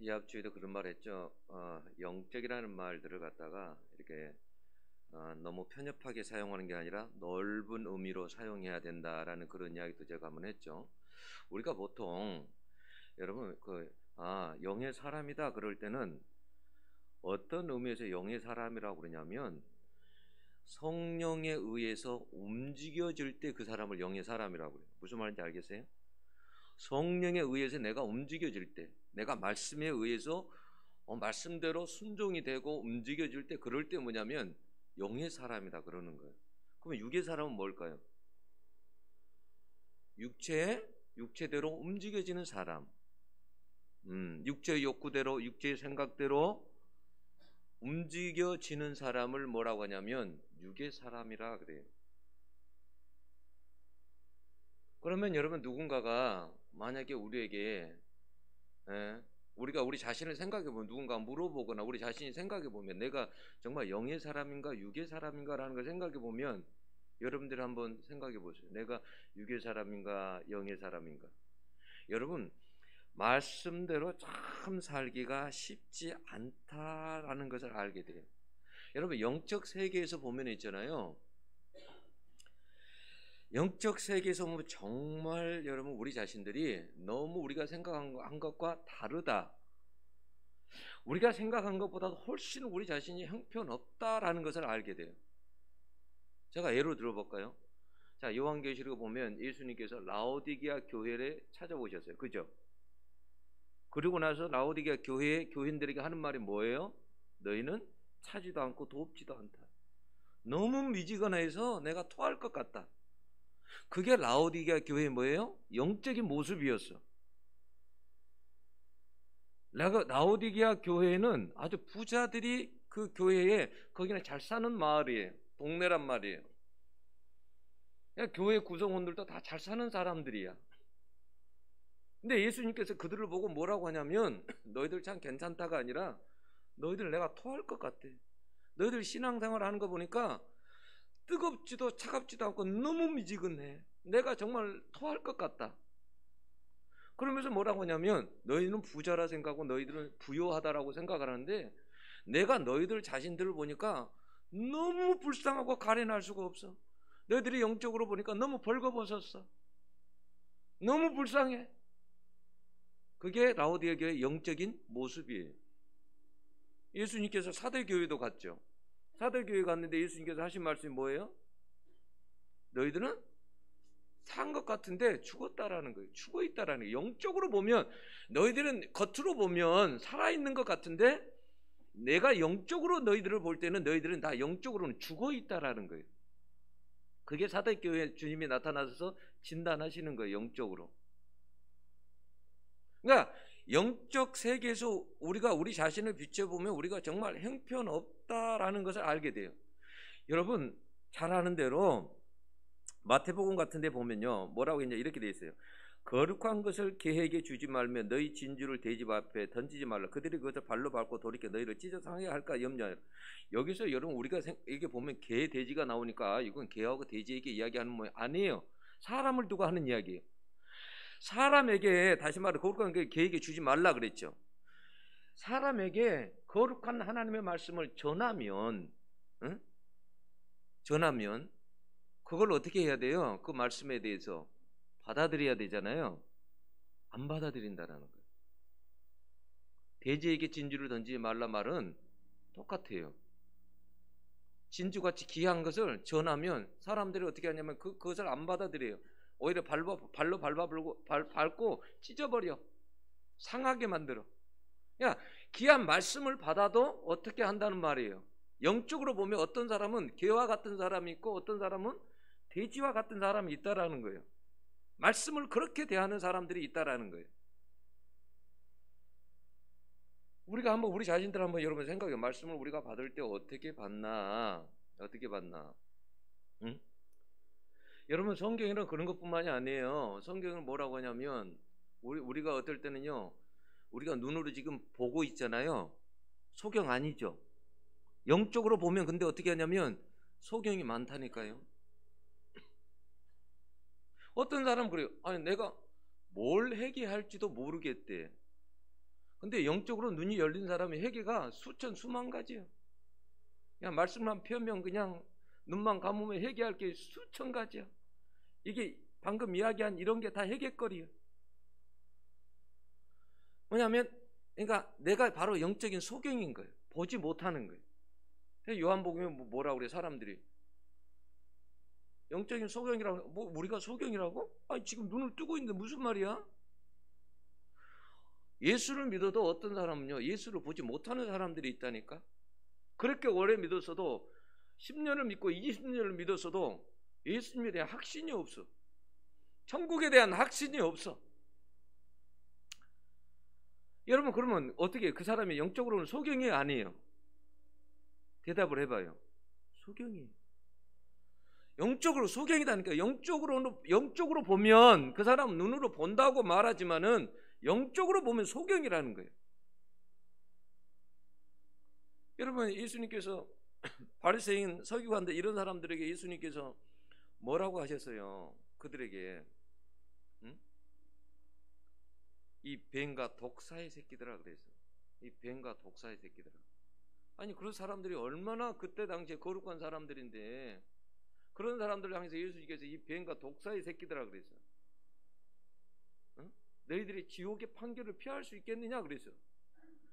이합주의도 그런 말 했죠. 영적이라는 말들을 갖다가 이렇게 너무 편협하게 사용하는 게 아니라 넓은 의미로 사용해야 된다라는 그런 이야기도 제가 한번 했죠. 우리가 보통 여러분 영의 사람이다 그럴 때는 어떤 의미에서 영의 사람이라고 그러냐면 성령에 의해서 움직여질 때 그 사람을 영의 사람이라고 그래요. 무슨 말인지 알겠어요? 성령에 의해서 내가 움직여질 때, 내가 말씀에 의해서 말씀대로 순종이 되고 움직여질 때, 그럴 때 뭐냐면 영의 사람이다 그러는 거예요. 그러면 육의 사람은 뭘까요? 육체대로 움직여지는 사람, 육체의 욕구대로, 육체의 생각대로 움직여지는 사람을 뭐라고 하냐면 육의 사람이라 그래요. 그러면 여러분, 누군가가 만약에 우리에게 우리가 우리 자신을 생각해보면, 누군가 물어보거나 우리 자신이 생각해보면 내가 정말 영의 사람인가 육의 사람인가 라는 걸 생각해보면, 여러분들 한번 생각해보세요. 내가 육의 사람인가 영의 사람인가. 여러분, 말씀대로 참 살기가 쉽지 않다라는 것을 알게 돼요. 여러분, 영적 세계에서 보면 있잖아요, 영적 세계에서 보면 정말 여러분 우리 자신들이 너무 우리가 생각한 것과 다르다, 우리가 생각한 것보다 훨씬 우리 자신이 형편없다라는 것을 알게 돼요. 제가 예로 들어볼까요? 자, 요한계시록 보면 예수님께서 라오디게아 교회를 찾아오셨어요. 그죠? 그리고 나서 라오디게아 교회 교인들에게 하는 말이 뭐예요? 너희는 차지도 않고 돕지도 않다. 너무 미지근해서 내가 토할 것 같다. 그게 라오디게아 교회의 뭐예요? 영적인 모습이었어. 라오디게아 교회는 아주 부자들이 그 교회에, 거기는 잘 사는 마을이에요. 동네란 말이에요. 교회 구성원들도 다 잘 사는 사람들이야. 근데 예수님께서 그들을 보고 뭐라고 하냐면 너희들 참 괜찮다가 아니라 너희들 내가 토할 것 같아. 너희들 신앙생활 하는 거 보니까 뜨겁지도 차갑지도 않고 너무 미지근해. 내가 정말 토할 것 같다. 그러면서 뭐라고 하냐면 너희는 부자라 생각하고 너희들은 부요하다라고 생각하는데, 내가 너희들 자신들을 보니까 너무 불쌍하고 가련할 수가 없어. 너희들이 영적으로 보니까 너무 벌거벗었어. 너무 불쌍해. 그게 라오디게아 교회의 영적인 모습이에요. 예수님께서 사대교회도 갔죠. 사대교회 갔는데 예수님께서 하신 말씀이 뭐예요? 너희들은 산 것 같은데 죽었다라는 거예요. 죽어 있다라는 거예요. 영적으로 보면 너희들은 겉으로 보면 살아있는 것 같은데, 내가 영적으로 너희들을 볼 때는 너희들은 다 영적으로는 죽어 있다라는 거예요. 그게 사대교회 주님이 나타나셔서 진단하시는 거예요. 영적으로. 그러니까 영적 세계에서 우리가 우리 자신을 비춰보면 우리가 정말 형편없다라는 것을 알게 돼요. 여러분 잘 아는 대로 마태복음 같은 데 보면요, 뭐라고 했냐, 이렇게 돼 있어요. 거룩한 것을 개에게 주지 말며 너희 진주를 돼지 앞에 던지지 말라. 그들이 그것을 발로 밟고 돌이켜 너희를 찢어 상하게 할까 염려하라. 여기서 여러분 우리가 이게 보면 개, 돼지가 나오니까 이건 개하고 돼지에게 이야기하는 모양 아니에요. 사람을 두고 하는 이야기예요. 사람에게, 다시 말해 거룩한 게 개에게 주지 말라 그랬죠. 사람에게 거룩한 하나님의 말씀을 전하면 그걸 어떻게 해야 돼요? 그 말씀에 대해서 받아들여야 되잖아요. 안 받아들인다라는 거예요. 돼지에게 진주를 던지지 말라 말은 똑같아요. 진주같이 귀한 것을 전하면 사람들이 어떻게 하냐면 그것을 안 받아들여요. 오히려 발로 밟고 찢어버려. 상하게 만들어. 야, 귀한 말씀을 받아도 어떻게 한다는 말이에요. 영적으로 보면 어떤 사람은 개와 같은 사람이 있고 어떤 사람은 돼지와 같은 사람이 있다라는 거예요. 말씀을 그렇게 대하는 사람들이 있다라는 거예요. 우리가 한번 우리 자신들 한번 여러분 생각해요. 말씀을 우리가 받을 때 어떻게 받나? 응? 여러분 성경에는 그런 것뿐만이 아니에요. 성경은 뭐라고 하냐면 우리가 어떨 때는요, 우리가 눈으로 지금 보고 있잖아요. 소경 아니죠. 영적으로 보면 근데 어떻게 하냐면 소경이 많다니까요. 어떤 사람은 그래요. 아니 내가 뭘 회개할지도 모르겠대. 근데 영적으로 눈이 열린 사람의 회개가 수천 수만 가지야. 그냥 말씀만 펴면 그냥 눈만 감으면 회개할 게 수천 가지야. 이게 방금 이야기한 이런 게 다 회개거리야. 뭐냐면 그러니까 내가 바로 영적인 소경인 거예요. 보지 못하는 거예요. 요한복음에 뭐라고 그래 사람들이? 영적인 소경이라고. 뭐 우리가 소경이라고? 아니 지금 눈을 뜨고 있는데 무슨 말이야? 예수를 믿어도 어떤 사람은요 예수를 보지 못하는 사람들이 있다니까. 그렇게 오래 믿었어도 10년을 믿고 20년을 믿었어도 예수님에 대한 확신이 없어. 천국에 대한 확신이 없어. 여러분 그러면 어떻게 그 사람이 영적으로는 소경이 아니에요? 대답을 해봐요. 소경이에요. 영적으로 소경이다니까. 영적으로 보면 그 사람 눈으로 본다고 말하지만은 영적으로 보면 소경이라는 거예요. 여러분 예수님께서 바리새인 서기관들 이런 사람들에게 예수님께서 뭐라고 하셨어요? 그들에게 이 뱀과 독사의 새끼들아 그래서 이 뱀과 독사의 새끼들아. 아니 그런 사람들이 얼마나 그때 당시에 거룩한 사람들인데 그런 사람들을 향해서 예수님께서 이 뱀과 독사의 새끼들아 그래서 너희들이 지옥의 판결을 피할 수 있겠느냐 그래서.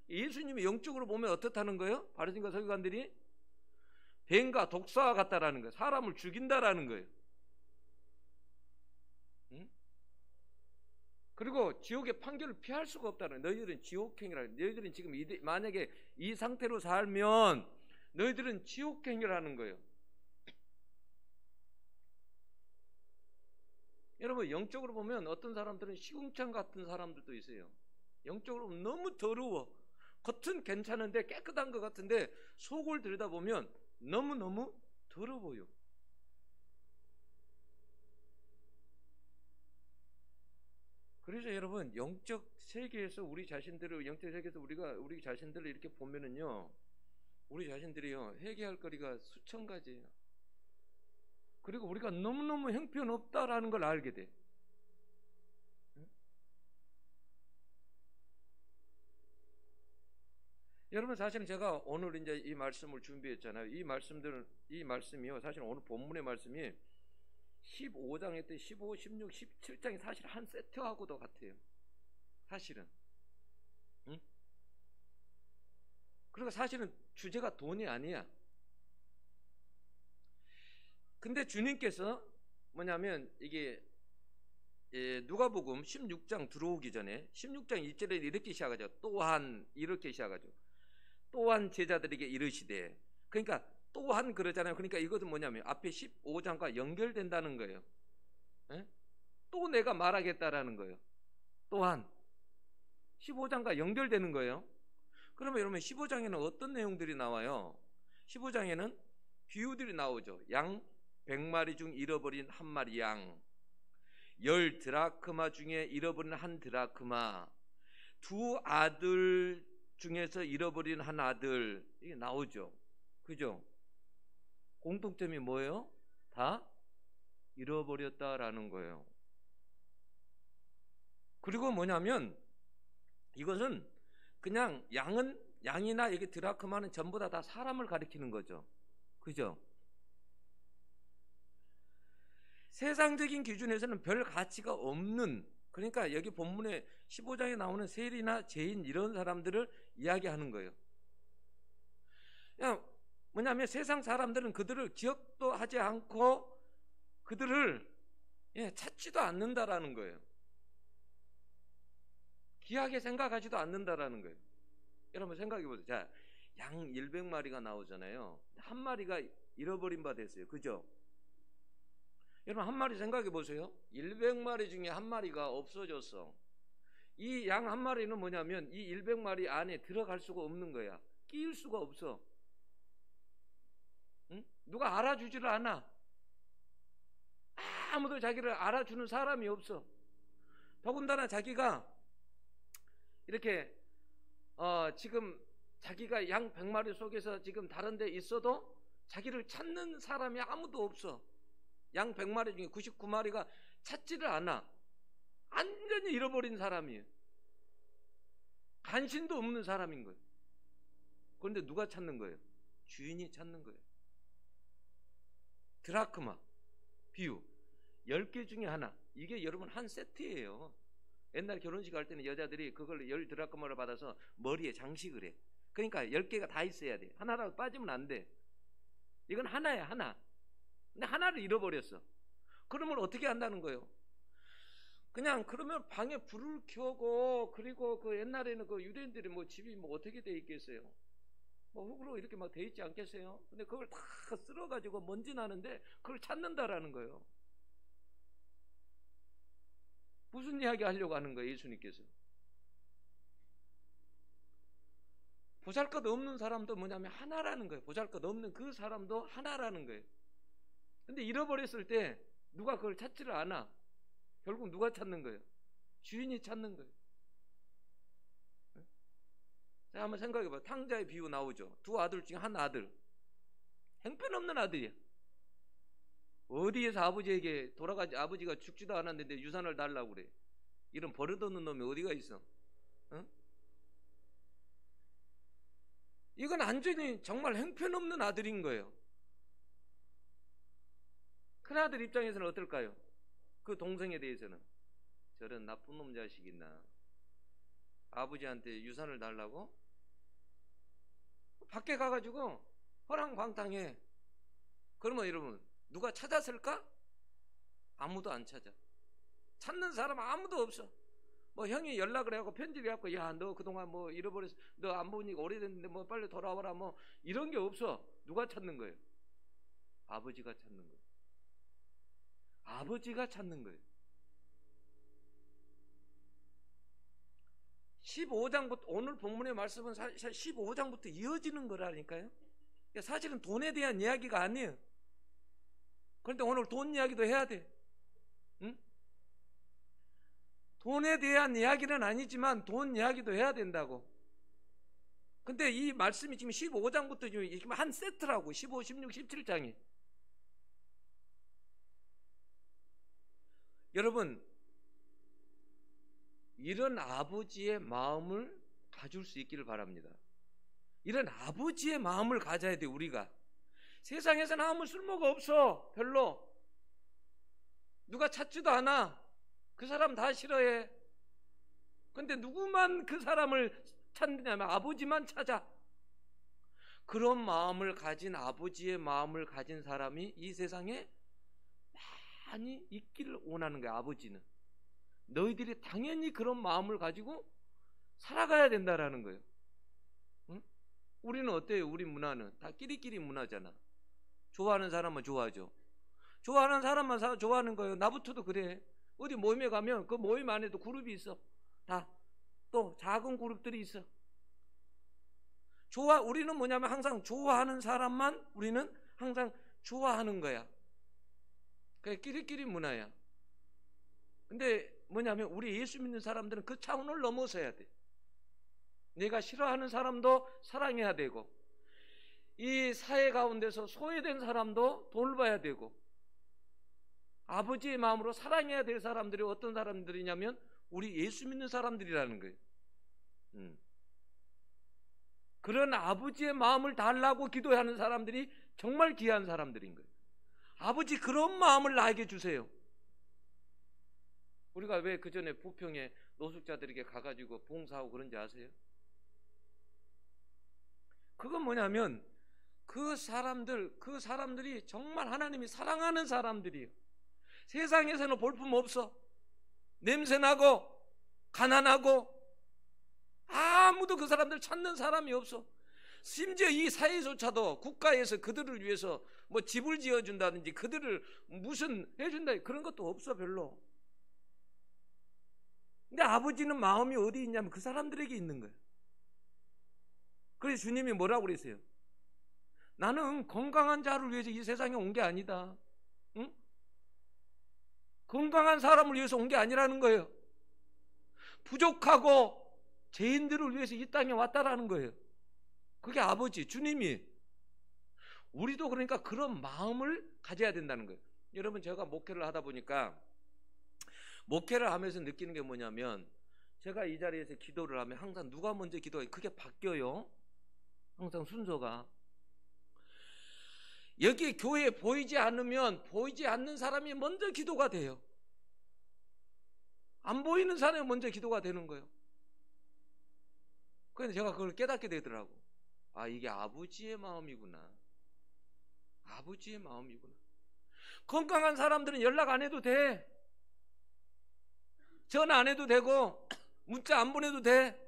예수님이 영적으로 보면 어떻다는 거예요? 바리새인과 서기관들이 뱀과 독사와 같다라는 거예요. 사람을 죽인다라는 거예요. 그리고 지옥의 판결을 피할 수가 없다는 거예요. 너희들은 지옥행위라. 너희들은 지금 만약에 이 상태로 살면 너희들은 지옥행위라는 거예요. 여러분 영적으로 보면 어떤 사람들은 시궁창 같은 사람들도 있어요. 영적으로 보면 너무 더러워. 겉은 괜찮은데 깨끗한 것 같은데 속을 들여다보면 너무너무 더러워요. 그래서 여러분 영적 세계에서 우리 자신들을 우리 자신들을 이렇게 보면은요 우리 자신들이요 회개할 거리가 수천 가지예요. 그리고 우리가 너무너무 형편없다라는 걸 알게 돼. 여러분 사실은 제가 오늘 이제 이 말씀을 준비했잖아요. 이 말씀이요 사실 오늘 본문의 말씀이 15장에 때 15, 16, 17장이 사실 한 세트하고도 같아요. 사실은. 그러니까 사실은 주제가 돈이 아니야. 근데 주님께서 뭐냐면 이게 누가복음 16장 들어오기 전에 16장 1절에 이렇게 시작하죠. 또한 이렇게 시작하죠. 또한 제자들에게 이르시되. 그러니까 또한 그러잖아요. 그러니까 이것은 뭐냐면 앞에 15장과 연결된다는 거예요. 에? 또 내가 말하겠다라는 거예요. 또한 15장과 연결되는 거예요. 그러면 여러분 15장에는 어떤 내용들이 나와요? 15장에는 비유들이 나오죠. 양 100마리 중 잃어버린 한 마리 양, 10드라크마 중에 잃어버린 한 드라크마, 두 아들 중에서 잃어버린 한 아들, 이게 나오죠. 그죠? 공통점이 뭐예요? 다 잃어버렸다라는 거예요. 그리고 뭐냐면 이것은 그냥 양이나 이게 드라크마는 전부 다 사람을 가리키는 거죠. 그죠? 세상적인 기준에서는 별 가치가 없는, 그러니까 여기 본문에 15장에 나오는 세리나 죄인 이런 사람들을 이야기하는 거예요. 그냥 뭐냐면 세상 사람들은 그들을 기억도 하지 않고 그들을 찾지도 않는다라는 거예요. 귀하게 생각하지도 않는다라는 거예요. 여러분 생각해 보세요. 자, 양 100마리가 나오잖아요. 한 마리가 잃어버린 바 됐어요. 그죠? 여러분 한 마리 생각해 보세요. 100마리 중에 한 마리가 없어졌어. 이 양 한 마리는 뭐냐면 이 100마리 안에 들어갈 수가 없는 거야. 끼일 수가 없어. 응? 누가 알아주지를 않아. 아무도 자기를 알아주는 사람이 없어. 더군다나 자기가 이렇게 지금 자기가 양 100마리 속에서 지금 다른 데 있어도 자기를 찾는 사람이 아무도 없어. 양 100마리 중에 99마리가 찾지를 않아. 완전히 잃어버린 사람이에요. 간신도 없는 사람인 거예요. 그런데 누가 찾는 거예요? 주인이 찾는 거예요. 드라크마 비유 10개 중에 하나. 이게 여러분 한 세트예요. 옛날 결혼식 할 때는 여자들이 그걸 10드라크마를 받아서 머리에 장식을 해. 그러니까 10개가 다 있어야 돼. 하나라도 빠지면 안 돼. 이건 하나야, 하나. 근데 하나를 잃어버렸어. 그러면 어떻게 한다는 거예요? 그냥 그러면 방에 불을 켜고, 그리고 그 옛날에는 그 유대인들이 뭐 집이 뭐 어떻게 돼 있겠어요? 뭐 흙으로 이렇게 막 돼 있지 않겠어요? 근데 그걸 다 쓸어가지고 먼지 나는데 그걸 찾는다라는 거예요. 무슨 이야기 하려고 하는 거예요, 예수님께서? 보잘것 없는 사람도 뭐냐면 하나라는 거예요. 보잘것 없는 그 사람도 하나라는 거예요. 근데 잃어버렸을 때 누가 그걸 찾지를 않아. 결국 누가 찾는 거예요? 주인이 찾는 거예요. 자, 한번 생각해봐. 탕자의 비유 나오죠. 두 아들 중에 한 아들, 형편없는 아들이야. 어디에서 아버지에게 돌아가지, 아버지가 죽지도 않았는데 유산을 달라고 그래. 이런 버릇없는 놈이 어디가 있어? 어? 이건 완전히 정말 형편없는 아들인 거예요. 큰아들 입장에서는 어떨까요? 그 동생에 대해서는 저런 나쁜 놈 자식 있나, 아버지한테 유산을 달라고 밖에 가가지고 허랑방탕해. 그러면 여러분 누가 찾았을까? 아무도 안 찾아. 찾는 사람 아무도 없어. 뭐 형이 연락을 해갖고 편지를 해갖고 야 너 그동안 뭐 잃어버렸어, 너 안 보니까 오래됐는데 뭐 빨리 돌아와라, 뭐 이런 게 없어. 누가 찾는 거예요? 아버지가 찾는 거예요. 아버지가 찾는 거예요. 15장부터 오늘 본문의 말씀은 사실 15장부터 이어지는 거라니까요. 사실은 돈에 대한 이야기가 아니에요. 그런데 오늘 돈 이야기도 해야 돼. 응? 돈에 대한 이야기는 아니지만 돈 이야기도 해야 된다고. 근데 이 말씀이 지금 15장부터 지금 한 세트라고. 15, 16, 17장이. 여러분, 이런 아버지의 마음을 가질 수 있기를 바랍니다. 이런 아버지의 마음을 가져야 돼. 우리가 세상에서는 아무 쓸모가 없어. 별로 누가 찾지도 않아. 그 사람 다 싫어해. 근데 누구만 그 사람을 찾느냐면 아버지만 찾아. 그런 마음을 가진, 아버지의 마음을 가진 사람이 이 세상에 많이 있기를 원하는 거야. 아버지는 너희들이 당연히 그런 마음을 가지고 살아가야 된다라는 거예요. 응? 우리는 어때요? 우리 문화는 다 끼리끼리 문화잖아. 좋아하는 사람만 좋아하죠. 좋아하는 사람만 좋아하는 거예요. 나부터도 그래. 어디 모임에 가면 그 모임 안에도 그룹이 있어. 다 또 작은 그룹들이 있어. 우리는 뭐냐면 항상 좋아하는 사람만 우리는 항상 좋아하는 거야. 그게 끼리끼리 문화야. 근데 뭐냐면 우리 예수 믿는 사람들은 그 차원을 넘어서야 돼. 내가 싫어하는 사람도 사랑해야 되고, 이 사회 가운데서 소외된 사람도 돌봐야 되고, 아버지의 마음으로 사랑해야 될 사람들이 어떤 사람들이냐면 우리 예수 믿는 사람들이라는 거예요. 그런 아버지의 마음을 달라고 기도하는 사람들이 정말 귀한 사람들인 거예요. 아버지 그런 마음을 나에게 주세요. 우리가 왜 그 전에 부평에 노숙자들에게 가가지고 봉사하고 그런지 아세요? 그건 뭐냐면 그 사람들이 정말 하나님이 사랑하는 사람들이에요. 세상에서는 볼품 없어. 냄새나고 가난하고 아무도 그 사람들 찾는 사람이 없어. 심지어 이 사회조차도 국가에서 그들을 위해서 뭐 집을 지어준다든지 그들을 무슨 해준다 그런 것도 없어. 별로. 근데 아버지는 마음이 어디 있냐면 그 사람들에게 있는 거예요. 그래서 주님이 뭐라고 그랬어요? 나는 건강한 자를 위해서 이 세상에 온 게 아니다. 응? 건강한 사람을 위해서 온 게 아니라는 거예요. 부족하고 죄인들을 위해서 이 땅에 왔다라는 거예요. 그게 아버지, 주님이. 우리도 그러니까 그런 마음을 가져야 된다는 거예요. 여러분, 제가 목회를 하다 보니까 목회를 하면서 느끼는 게 뭐냐면 제가 이 자리에서 기도를 하면 항상 누가 먼저 기도해요? 그게 바뀌어요. 항상 순서가. 여기 교회에 보이지 않으면 보이지 않는 사람이 먼저 기도가 돼요. 안 보이는 사람이 먼저 기도가 되는 거예요. 그래서 제가 그걸 깨닫게 되더라고. 아, 이게 아버지의 마음이구나. 아버지의 마음이구나. 건강한 사람들은 연락 안 해도 돼. 전화 안 해도 되고 문자 안 보내도 돼.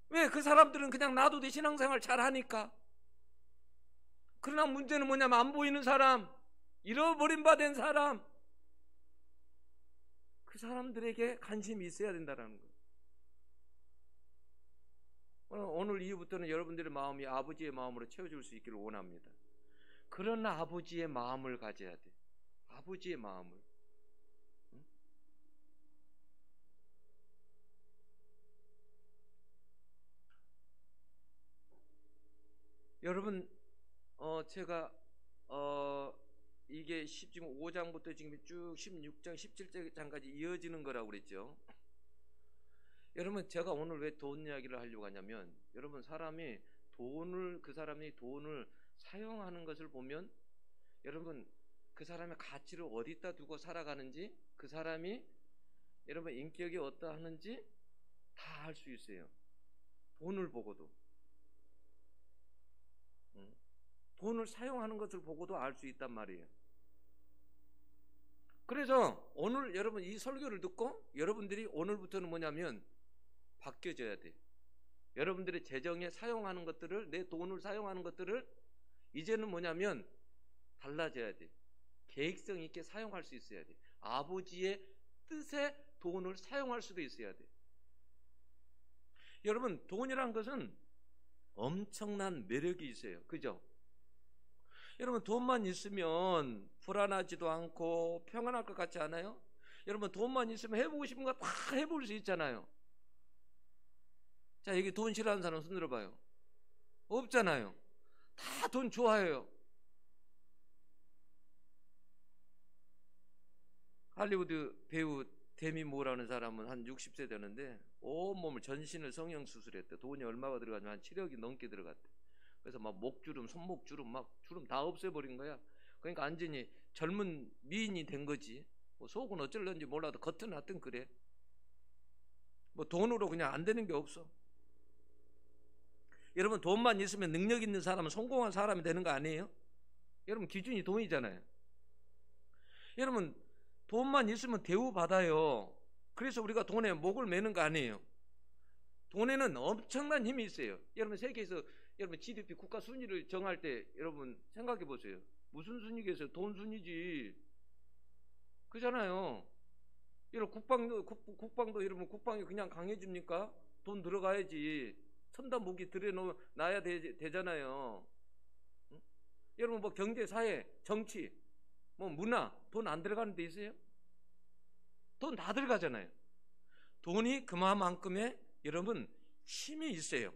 왜? 그 사람들은 그냥 놔도 돼. 신앙생활 잘 하니까. 그러나 문제는 뭐냐면 안 보이는 사람, 잃어버린 바 된 사람, 그 사람들에게 관심이 있어야 된다는 거예요. 오늘 이후부터는 여러분들의 마음이 아버지의 마음으로 채워줄 수 있기를 원합니다. 그런 아버지의 마음을 가져야 돼. 아버지의 마음을. 응? 여러분, 제가 이게 지금 5장부터 지금 쭉 16장, 17장까지 이어지는 거라고 그랬죠. 여러분, 제가 오늘 왜 돈 이야기를 하려고 하냐면, 여러분, 그 사람이 돈을 사용하는 것을 보면, 여러분, 그 사람의 가치를 어디다 두고 살아가는지, 그 사람이 여러분 인격이 어떠하는지 다 알 수 있어요. 돈을 보고도. 돈을 사용하는 것을 보고도 알 수 있단 말이에요. 그래서 오늘 여러분 이 설교를 듣고 여러분들이 오늘부터는 뭐냐면 바뀌어져야 돼. 여러분들의 재정에 사용하는 것들을, 내 돈을 사용하는 것들을 이제는 뭐냐면 달라져야 돼. 계획성 있게 사용할 수 있어야 돼. 아버지의 뜻에 돈을 사용할 수도 있어야 돼. 여러분, 돈이란 것은 엄청난 매력이 있어요. 그죠? 여러분, 돈만 있으면 불안하지도 않고 평안할 것 같지 않아요? 여러분, 돈만 있으면 해보고 싶은 거 다 해볼 수 있잖아요. 자, 여기 돈 싫어하는 사람 손 들어봐요. 없잖아요. 다 돈 좋아해요. 할리우드 배우 데미 무어라는 사람은 한 60세 되는데 온몸을 전신을 성형수술했대. 돈이 얼마가 들어가냐면 한 7억이 넘게 들어갔대. 그래서 막 목주름, 손목주름, 막 주름 다 없애버린 거야. 그러니까 완전히 젊은 미인이 된 거지. 뭐 속은 어쩔런지 몰라도 겉은 하여튼 그래. 뭐 돈으로 그냥 안 되는 게 없어. 여러분, 돈만 있으면 능력 있는 사람은 성공한 사람이 되는 거 아니에요? 여러분, 기준이 돈이잖아요. 여러분, 돈만 있으면 대우받아요. 그래서 우리가 돈에 목을 매는 거 아니에요. 돈에는 엄청난 힘이 있어요. 여러분, 세계에서 여러분 GDP 국가 순위를 정할 때 여러분 생각해 보세요. 무슨 순위겠어요? 돈 순위지. 그잖아요. 여러분, 국방도 여러분 국방이 그냥 강해집니까? 돈 들어가야지. 첨단 무기 들여놔야 되잖아요. 응? 여러분, 뭐 경제, 사회, 정치, 뭐 문화, 돈 안 들어가는 데 있어요? 돈 다 들어가잖아요. 돈이 그만큼의 여러분 힘이 있어요.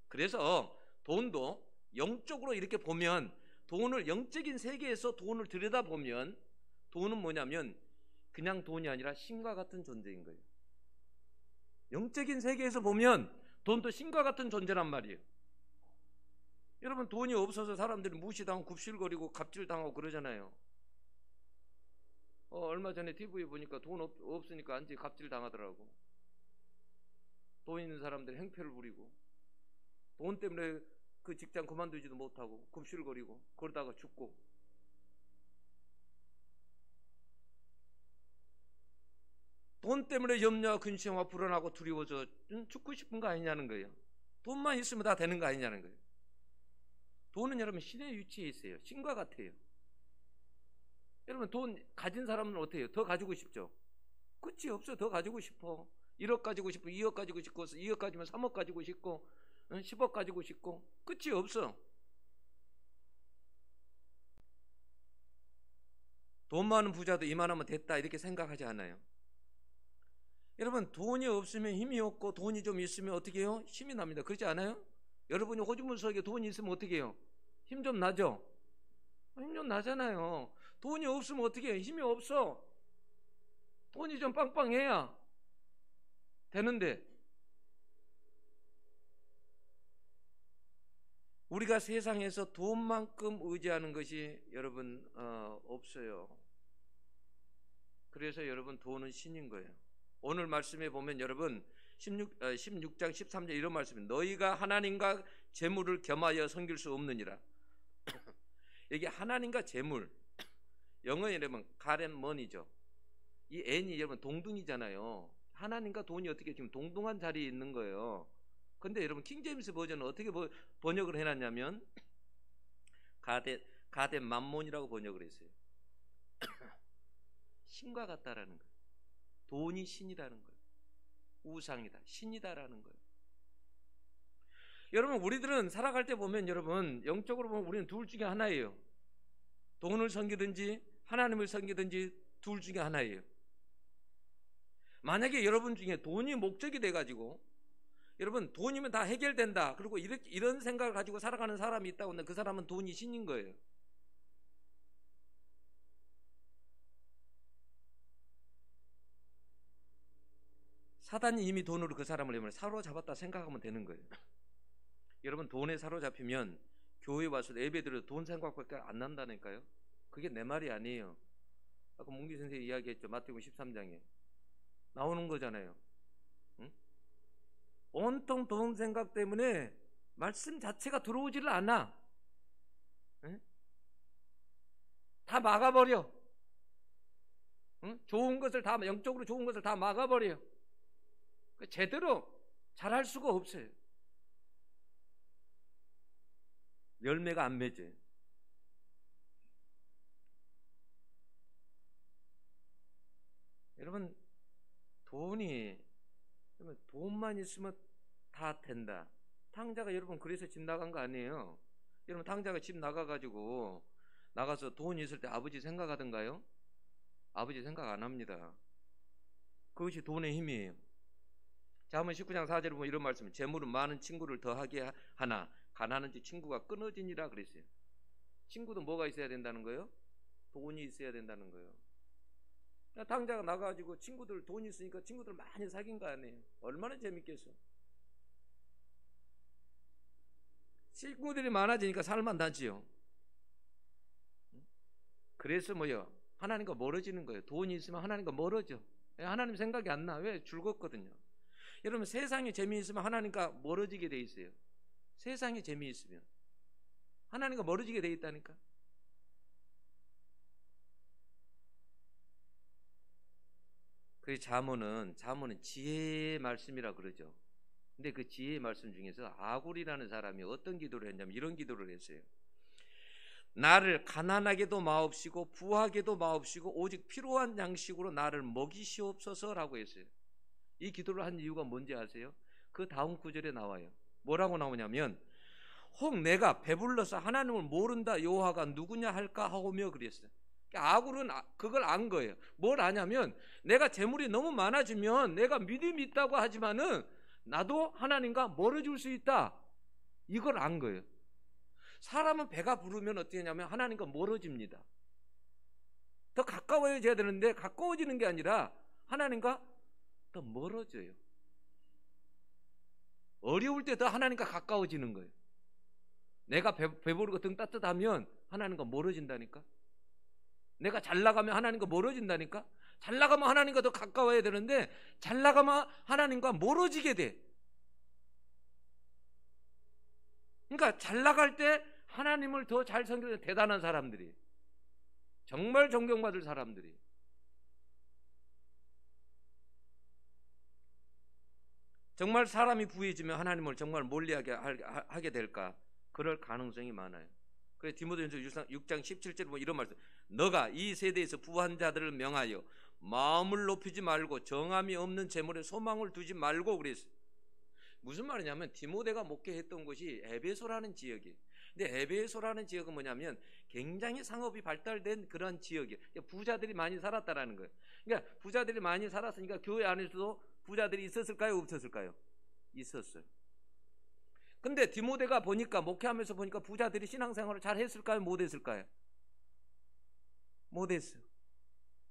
그래서 돈도 영적으로 이렇게 보면, 돈을 영적인 세계에서 돈을 들여다보면 돈은 뭐냐면 그냥 돈이 아니라 신과 같은 존재인 거예요. 영적인 세계에서 보면 돈도 신과 같은 존재란 말이에요. 여러분, 돈이 없어서 사람들이 무시당하고 굽실거리고 갑질당하고 그러잖아요. 얼마 전에 TV에 보니까 돈 없으니까 완전히 갑질당하더라고. 돈 있는 사람들이 행패를 부리고 돈 때문에 그 직장 그만두지도 못하고 굽실거리고 그러다가 죽고. 돈 때문에 염려와 근심과 불안하고 두려워서 죽고 싶은 거 아니냐는 거예요. 돈만 있으면 다 되는 거 아니냐는 거예요. 돈은 여러분 신의 위치에 있어요. 신과 같아요. 여러분, 돈 가진 사람은 어때요? 더 가지고 싶죠? 끝이 없어. 더 가지고 싶어. 1억 가지고 싶고 2억 가지고 싶고 2억 가지면 3억 가지고 싶고 10억 가지고 싶고 끝이 없어. 돈 많은 부자도 이만하면 됐다 이렇게 생각하지 않아요. 여러분, 돈이 없으면 힘이 없고 돈이 좀 있으면 어떻게 해요? 힘이 납니다. 그렇지 않아요? 여러분이 호주머니에 돈이 있으면 어떻게 해요? 힘 좀 나죠? 힘 좀 나잖아요. 돈이 없으면 어떻게 해요? 힘이 없어. 돈이 좀 빵빵해야 되는데 우리가 세상에서 돈만큼 의지하는 것이 여러분 없어요. 그래서 여러분 돈은 신인 거예요. 오늘 말씀에 보면 여러분 16장 13절 이런 말씀이 너희가 하나님과 재물을 겸하여 섬길 수 없느니라. 여기 하나님과 재물, 영어에 여러분 가렌먼이죠. 이 n이 여러분 동등이잖아요. 하나님과 돈이 어떻게 지금 동등한 자리에 있는 거예요. 근데 여러분 킹제임스 버전은 어떻게 번역을 해놨냐면 가덴 맘몬이라고 번역을 했어요. 신과 같다라는 거예요. 돈이 신이라는 거예요. 우상이다, 신이다라는 거예요. 여러분 우리들은 살아갈 때 보면 여러분 영적으로 보면 우리는 둘 중에 하나예요. 돈을 섬기든지 하나님을 섬기든지 둘 중에 하나예요. 만약에 여러분 중에 돈이 목적이 돼가지고 여러분 돈이면 다 해결된다 그리고 이런 생각을 가지고 살아가는 사람이 있다고 하면 그 사람은 돈이 신인 거예요. 사단이 이미 돈으로 그 사람을 사로잡았다 생각하면 되는 거예요. 여러분 돈에 사로잡히면 교회 와서 예배드려도 돈 생각밖에 안 난다니까요. 그게 내 말이 아니에요. 아까 몽기 선생님이 이야기했죠. 마태복음 13장에 나오는 거잖아요. 응? 온통 돈 생각 때문에 말씀 자체가 들어오지를 않아. 응? 다 막아버려. 응? 좋은 것을 다 영적으로 좋은 것을 다 막아버려. 제대로 잘할 수가 없어요. 열매가 안 맺어요. 여러분 돈만 있으면 다 된다. 탕자가 여러분 그래서 집 나간 거 아니에요. 여러분 탕자가 집 나가가지고 나가서 돈 있을 때 아버지 생각하던가요? 아버지 생각 안 합니다. 그것이 돈의 힘이에요. 잠언 19장 4절에 보면 이런 말씀을 재물은 많은 친구를 더하게 하나 가난한 지 친구가 끊어지니라 그랬어요. 친구도 뭐가 있어야 된다는 거예요? 돈이 있어야 된다는 거예요. 당자가 나가가지고 친구들 돈 있으니까 친구들 많이 사귄 거 아니에요. 얼마나 재밌겠어. 친구들이 많아지니까 살만하지요. 그래서 뭐요? 하나님과 멀어지는 거예요. 돈이 있으면 하나님과 멀어져. 하나님 생각이 안 나. 왜? 즐겁거든요. 여러분 세상에 재미있으면 하나님과 멀어지게 돼 있어요. 세상에 재미있으면 하나님과 멀어지게 돼 있다니까. 그래서 잠언은 지혜의 말씀이라 그러죠. 근데 그 지혜의 말씀 중에서 아굴이라는 사람이 어떤 기도를 했냐면 이런 기도를 했어요. 나를 가난하게도 마옵시고 부하게도 마옵시고 오직 필요한 양식으로 나를 먹이시옵소서라고 했어요. 이 기도를 한 이유가 뭔지 아세요? 그 다음 구절에 나와요. 뭐라고 나오냐면 혹 내가 배불러서 하나님을 모른다 여호와가 누구냐 할까 하오며 그랬어요. 아굴은 그걸 안 거예요. 뭘 아냐면 내가 재물이 너무 많아지면 내가 믿음이 있다고 하지만은 나도 하나님과 멀어질 수 있다. 이걸 안 거예요. 사람은 배가 부르면 어떻게 하냐면 하나님과 멀어집니다. 더 가까워져야 되는데 가까워지는 게 아니라 하나님과 더 멀어져요. 어려울 때 더 하나님과 가까워지는 거예요. 내가 배부르고 등 따뜻하면 하나님과 멀어진다니까. 내가 잘 나가면 하나님과 멀어진다니까. 잘 나가면 하나님과 더 가까워야 되는데 잘 나가면 하나님과 멀어지게 돼. 그러니까 잘 나갈 때 하나님을 더 잘 섬기는 대단한 사람들이, 정말 존경받을 사람들이. 정말 사람이 부해지면 하나님을 정말 멀리하게 될까? 그럴 가능성이 많아요. 그래서 디모데전서 6장 17절에 보면 이런 말씀, 너가 이 세대에서 부한 자들을 명하여 마음을 높이지 말고 정함이 없는 재물에 소망을 두지 말고 그랬어요. 무슨 말이냐면 디모데가 목회했던 곳이 에베소라는 지역이에요. 근데 에베소라는 지역은 뭐냐면 굉장히 상업이 발달된 그런 지역이에요. 부자들이 많이 살았다라는 거예요. 그러니까 부자들이 많이 살았으니까 교회 안에서도 부자들이 있었을까요? 없었을까요? 있었어요. 근데 디모데가 보니까 목회하면서 보니까 부자들이 신앙생활을 잘 했을까요? 못 했을까요? 못 했어요.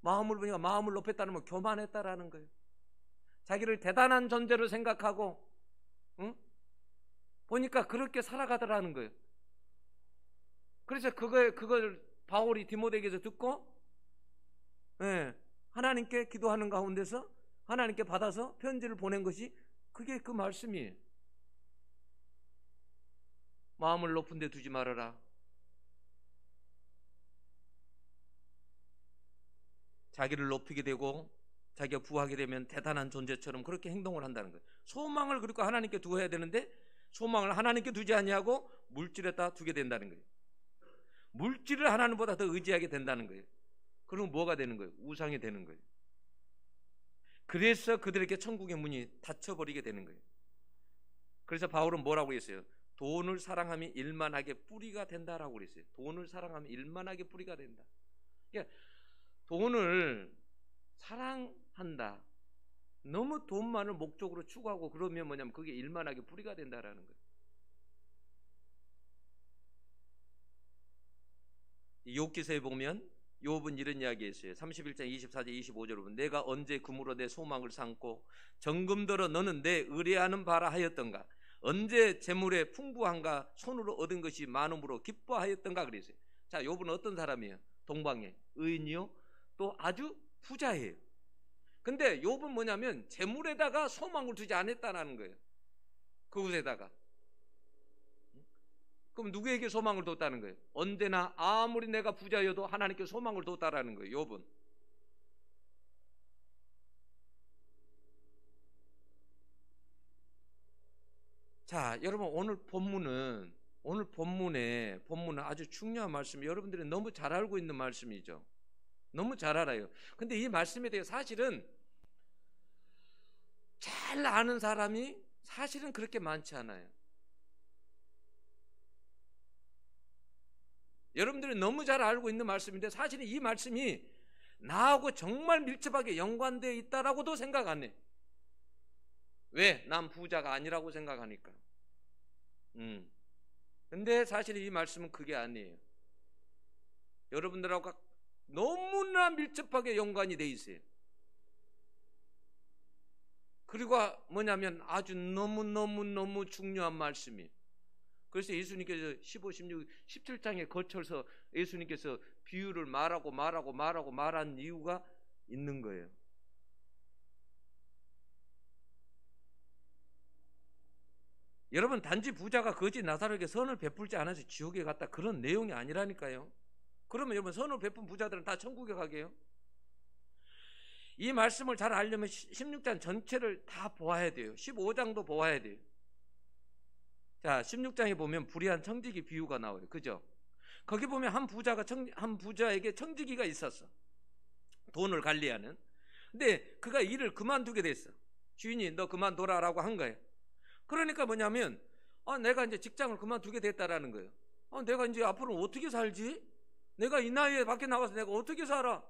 마음을 보니까 마음을 높였다는 건 교만했다라는 거예요. 자기를 대단한 존재로 생각하고, 응? 보니까 그렇게 살아가더라는 거예요. 그래서 그걸 바울이 디모데에게서 듣고, 예, 하나님께 기도하는 가운데서 하나님께 받아서 편지를 보낸 것이 그게 그 말씀이에요. 마음을 높은 데 두지 말아라. 자기를 높이게 되고 자기가 부하게 되면 대단한 존재처럼 그렇게 행동을 한다는 거예요. 소망을 그리고 하나님께 두어야 되는데 소망을 하나님께 두지 아니하고 물질에다 두게 된다는 거예요. 물질을 하나님보다 더 의지하게 된다는 거예요. 그러면 뭐가 되는 거예요? 우상이 되는 거예요. 그래서 그들에게 천국의 문이 닫혀버리게 되는 거예요. 그래서 바울은 뭐라고 했어요? 돈을 사랑하면 일만하게 뿌리가 된다라고 그랬어요. 돈을 사랑하면 일만하게 뿌리가 된다. 그러니까 돈을 사랑한다. 너무 돈만을 목적으로 추구하고 그러면 뭐냐면 그게 일만하게 뿌리가 된다라는 거예요. 욥기서에 보면 욥은 이런 이야기 했어요. 31장 24절 25절 보면 내가 언제 금으로 내 소망을 삼고 정금들어 너는 내 의뢰하는 바라 하였던가 언제 재물에 풍부한가 손으로 얻은 것이 많음으로 기뻐하였던가 그랬어요. 자, 욥은 어떤 사람이에요? 동방의 의인이요 또 아주 부자예요. 근데 욥은 뭐냐면 재물에다가 소망을 두지 않았다는 거예요. 그곳에다가. 그럼 누구에게 소망을 뒀다는 거예요? 언제나 아무리 내가 부자여도 하나님께 소망을 뒀다라는 거예요. 욥은. 자, 여러분 오늘 본문은 아주 중요한 말씀, 여러분들이 너무 잘 알고 있는 말씀이죠. 너무 잘 알아요. 근데 이 말씀에 대해 사실은 잘 아는 사람이 사실은 그렇게 많지 않아요. 여러분들이 너무 잘 알고 있는 말씀인데 사실은 이 말씀이 나하고 정말 밀접하게 연관되어 있다라고도 생각 안 해. 왜? 난 부자가 아니라고 생각하니까. 근데 사실 이 말씀은 그게 아니에요. 여러분들하고 너무나 밀접하게 연관이 돼 있어요. 그리고 뭐냐면 아주 너무 중요한 말씀이에요. 그래서 예수님께서 15, 16, 17장에 거쳐서 예수님께서 비유를 말한 이유가 있는 거예요. 여러분 단지 부자가 거지 나사로에게 선을 베풀지 않아서 지옥에 갔다 그런 내용이 아니라니까요. 그러면 여러분 선을 베푼 부자들은 다 천국에 가게요? 이 말씀을 잘 알려면 16장 전체를 다 보아야 돼요. 15장도 보아야 돼요. 자, 16장에 보면 불의한 청지기 비유가 나와요. 그죠? 거기 보면 한 부자에게 청지기가 있었어. 돈을 관리하는. 근데 그가 일을 그만두게 됐어. 주인이 너 그만둬라라고 한 거예요. 그러니까 뭐냐면 내가 이제 직장을 그만두게 됐다라는 거예요. 내가 이제 앞으로 어떻게 살지? 내가 이 나이에 밖에 나가서 내가 어떻게 살아?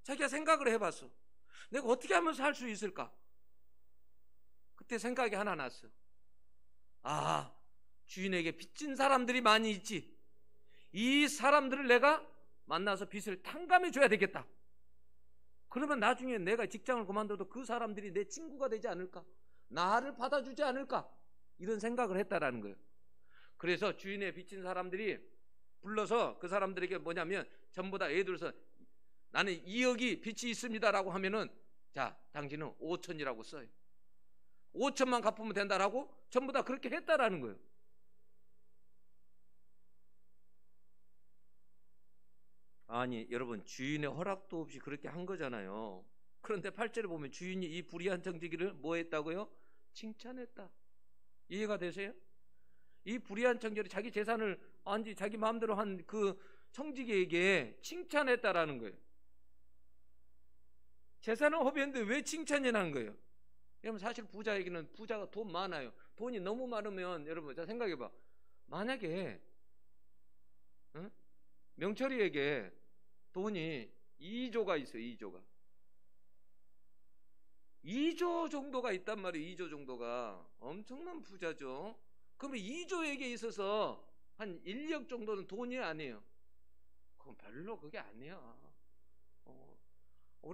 자기가 생각을 해봤어. 내가 어떻게 하면 살 수 있을까? 그때 생각이 하나 났어. 주인에게 빚진 사람들이 많이 있지. 이 사람들을 내가 만나서 빚을 탕감해 줘야 되겠다. 그러면 나중에 내가 직장을 그만둬도 그 사람들이 내 친구가 되지 않을까? 나를 받아주지 않을까? 이런 생각을 했다라는 거예요. 그래서 주인의 빚진 사람들이 불러서 그 사람들에게 뭐냐면 전부 다 예를 들어서 나는 2억이 빚이 있습니다라고 하면은 자, 당신은 5천이라고 써요. 5천만 갚으면 된다라고 전부 다 그렇게 했다라는 거예요. 아니 여러분 주인의 허락도 없이 그렇게 한 거잖아요. 그런데 8절에 보면 주인이 이 불의한 청지기를 뭐 했다고요? 칭찬했다. 이해가 되세요? 이 불의한 청지기 자기 재산을 자기 마음대로 한 그 청지기에게 칭찬했다라는 거예요. 재산을 허비했는데 왜 칭찬이 난 거예요? 여러분 사실 부자가 돈 많아요. 돈이 너무 많으면 여러분 자 생각해봐. 만약에 명철이에게 돈이 2조가 있어요. 2조 정도가 있단 말이에요. 2조 정도가 엄청난 부자죠. 그러면 2조에게 있어서 한 1억 정도는 돈이 아니에요. 그건 별로 그게 아니야.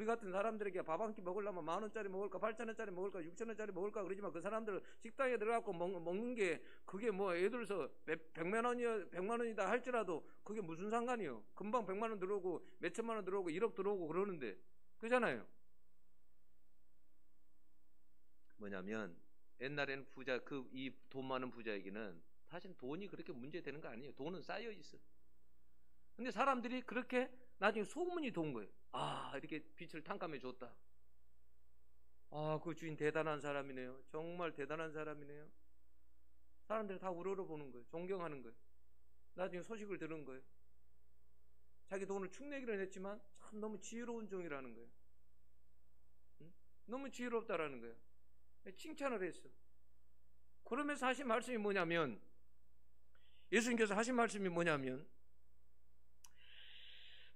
우리 같은 사람들에게 밥 한 끼 먹으려면 10,000원짜리 먹을까 8,000원짜리 먹을까 6,000원짜리 먹을까 그러지만 그 사람들 식당에 들어가고 먹는 게 그게 뭐 예를 들어서 100만 원이다 할지라도 그게 무슨 상관이요. 금방 100만 원 들어오고 몇천만 원 들어오고 1억 들어오고 그러는데 그렇잖아요. 뭐냐면 옛날에는 부자 이 돈 많은 부자에게는 사실 돈이 그렇게 문제되는 거 아니에요. 돈은 쌓여 있어. 근데 사람들이 그렇게 나중에 소문이 돈 거예요. 아, 이렇게 빛을 탕감해 줬다. 아, 그 주인 대단한 사람이네요. 정말 대단한 사람이네요. 사람들이 다 우러러보는 거예요. 존경하는 거예요. 나중에 소식을 들은 거예요. 자기 돈을 축내기를 했지만 참 너무 지혜로운 종이라는 거예요. 응? 너무 지혜롭다라는 거예요. 칭찬을 했어. 그러면서 하신 말씀이 뭐냐면, 예수님께서 하신 말씀이 뭐냐면,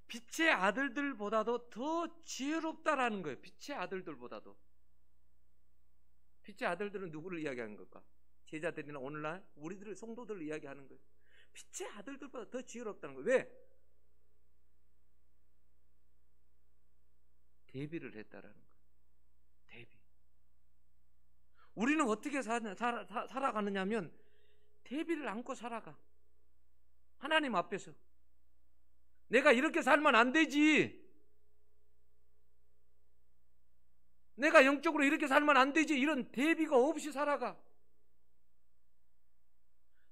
빛의 아들들보다도 더 지혜롭다라는 거예요. 빛의 아들들보다도. 빛의 아들들은 누구를 이야기하는 걸까? 제자들이나 오늘날 우리들의 성도들을 이야기하는 거예요. 빛의 아들들보다 더 지혜롭다는 거예요. 왜? 대비를 했다라는 거예요. 대비. 우리는 어떻게 살아가느냐 하면 대비를 안고 살아가. 하나님 앞에서. 내가 이렇게 살면 안 되지. 내가 영적으로 이렇게 살면 안 되지. 이런 대비가 없이 살아가.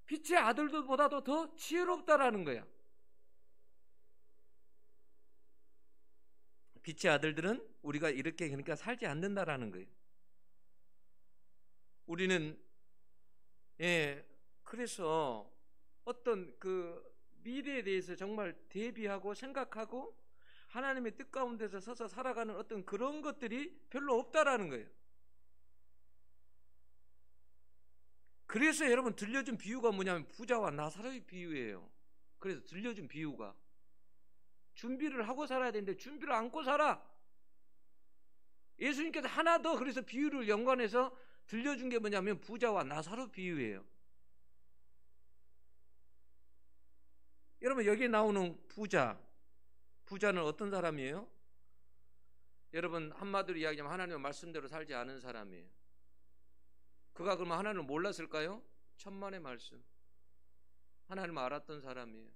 빛의 아들들보다도 더 지혜롭다라는 거야. 빛의 아들들은 우리가 이렇게 그러니까 살지 않는다라는 거예요. 우리는 그래서 어떤 그 미래에 대해서 정말 대비하고 생각하고 하나님의 뜻 가운데서 서서 살아가는 어떤 그런 것들이 별로 없다라는 거예요. 그래서 여러분 들려준 비유가 뭐냐면 부자와 나사로의 비유예요. 그래서 들려준 비유가 준비를 하고 살아야 되는데 준비를 안고 살아. 예수님께서 하나 더 그래서 비유를 연관해서 들려준 게 뭐냐면 부자와 나사로 비유예요. 여러분 여기에 나오는 부자는 어떤 사람이에요? 여러분 한마디로 이야기하면 하나님의 말씀대로 살지 않은 사람이에요. 그가 그러면 하나님을 몰랐을까요? 천만의 말씀. 하나님을 알았던 사람이에요.